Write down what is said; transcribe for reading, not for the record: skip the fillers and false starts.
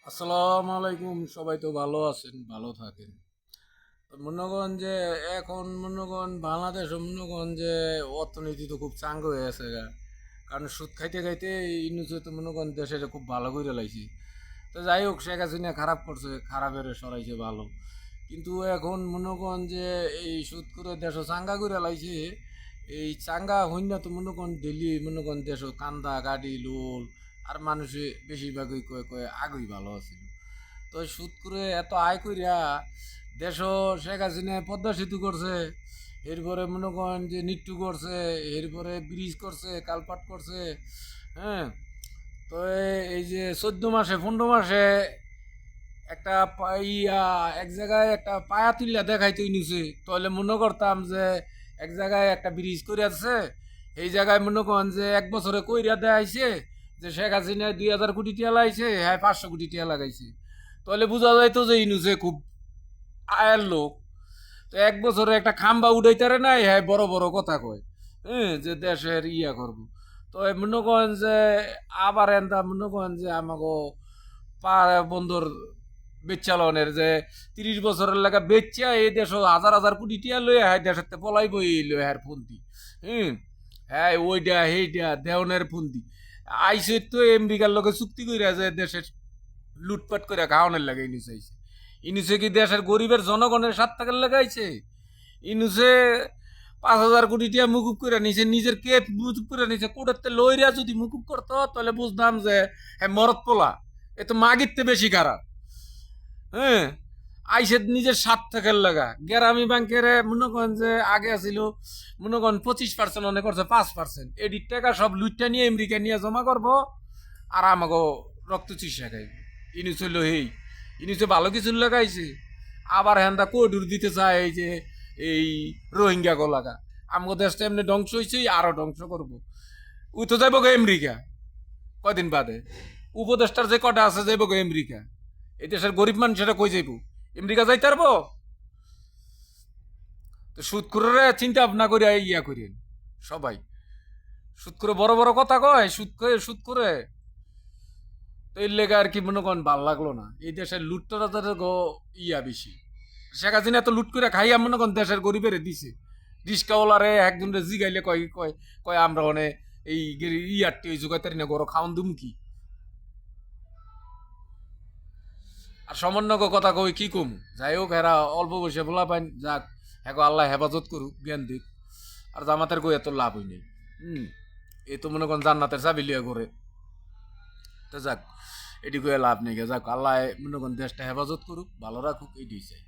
আসসালামু আলাইকুম। সবাই তো ভালো আছেন, ভালো থাকেন। তো মনে করেন যে এখন মনে করেন বাংলাদেশ মনে করেন যে অর্থনীতি তো খুব চাঙ্গ হয়ে আছে গা। কারণ সুদ খাইতে খাইতে ইনুসে তো মনে করেন দেশে খুব ভালো করে লাইছে। তো যাই হোক, শেখ হাসিনা খারাপ করছে, খারাপের সরাইছে ভালো। কিন্তু এখন মনে করেন যে এই সুদ করে দেশ চাঙ্গা করে লাইছে। এই চাঙ্গা হইন না তো মনে করেন ডেলি মনে করেন দেশ কান্দা গাড়ি লোল আর মানুষে বেশিরভাগই কয়ে কয়ে আগেই ভালো আছিল। তো সুদ করে এত আয় কইরা দেশ শেখ হাসিনা পদ্মা সেতু করছে, এরপরে মনে করেন যে নিট্টু করছে, এরপরে ব্রিজ করছে, কালপাট করছে। হ্যাঁ। তো এই যে 14 মাসে 15 মাসে একটা এক জায়গায় একটা পায়া তুলিয়া দেখাইতে নিছে, তাহলে মনে করতাম যে এক জায়গায় একটা ব্রিজ করে আছে, এই জায়গায় মনে করেন যে 1 বছরে কইরা দেখাইছে যে শেখ হাসিনা 2000 কোটি টিয়া লাগাইছে, হ্যাঁ 500 কোটি টিয়া লাগাইছে। তাহলে বোঝা যাইতো যে ইনুসে খুব আয়ের লোক। তো 1 বছরে একটা খাম্বা উঠাইতারে নাই, হ্যাঁ বড় বড় কথা কয়। হ্যাঁ, যে দেশের ইয়া করব। তো মনে করেন যে আবার এনতা মনে করেন যে আমাকে বন্ধুর বেচালনের যে 30 বছরের লাগা বেচা এই দেশ হাজার হাজার কোটি টিয়া লইয়া হ্যাঁ দেশের পলাইব এই লই হ্যার ফন্দি। হুম। হ্যাঁ ওইটা সেইটা দেওনের ফন্দি। আইসে তো আমেরিকার লগে চুক্তি কইরা যে দেশের লুটপাট করে খাওয়ানোর লাগে ইনুস আইছে। ইনুসে কি দেশের গরিবের জনগণের স্বার্থ থাকার লাগাইছে? ইনুসে 5,000 কোটি টিয়া মুকুব করে নিছে, নিজের কে মুকুব করে নিছে। কোটাতে লইরা যদি মুকুব করতো তাহলে বুঝতাম যে হ্যাঁ মরদ পোলা, এ তো মাগিরতে বেশি খারাপ। হ্যাঁ। আইসে নিজের স্বার্থ থাকার লাগা গ্রামী ব্যাংকের মনে করেন যে আগে আছিল মনে করেন 25% অনেক করছে 5%, এডির টাকা সব লুটটা নিয়ে আমেরিকা নিয়ে জমা করবো আর আমাকে রক্ত চিকিৎসা খাই। ইনি চলল হেই, ইনি তো ভালো কিছু লাগাইছে। আবার হ্যান্দা কোডুর দিতে চায় এই যে এই রোহিঙ্গা গোলাগা। আমাকে দেশটা এমনি ধ্বংস হয়েছে, আরো ধ্বংস করবো। ও তো যাইব গো আমেরিকা কয়দিন বাদে। উপদেষ্টার যে কটা আছে যাইব গো আমেরিকা। এই দেশের গরিব মানুষেরা কই যাইব? আমেরিকা যাইতে পারবো? তো সুদ করে চিন্তা ভাবনা করে ইয়া করেন সবাই। সুদ করে বড় বড় কথা কয়, সুদ করে তো এর লেগে আর কি মনে করেন ভাল লাগলো না। এই দেশের লুটতরাজের ইয়া বেশি। শেখ হাসিনা এত লুট করে খাইয়া মনে করেন দেশের গরিবের দিছে। রিস্কাওয়ালারে একজন জিগাইলে কয় কয় কয় আমরা অনে এই ইয়ারটি ওই জোগাতারি না গরো খাওয়ান দুম কি। আর সামান্য কথা কই কি কম। যাই হোক এরা অল্প বয়সে বলা পাইন যাক, হ্যাঁ আল্লাহ হেফাজত করুক, জ্ঞান দিক। আর জামাতের কই এত লাভ হই নাই। হুম। এ তো মনে করেন জান্নাতের চাবি লিয়া করে। তো যাক, এটি কয়ে লাভ নেই। যাক আল্লাহ মনে করেন দেশটা হেফাজত করুক, ভালো রাখুক, এটি চাই।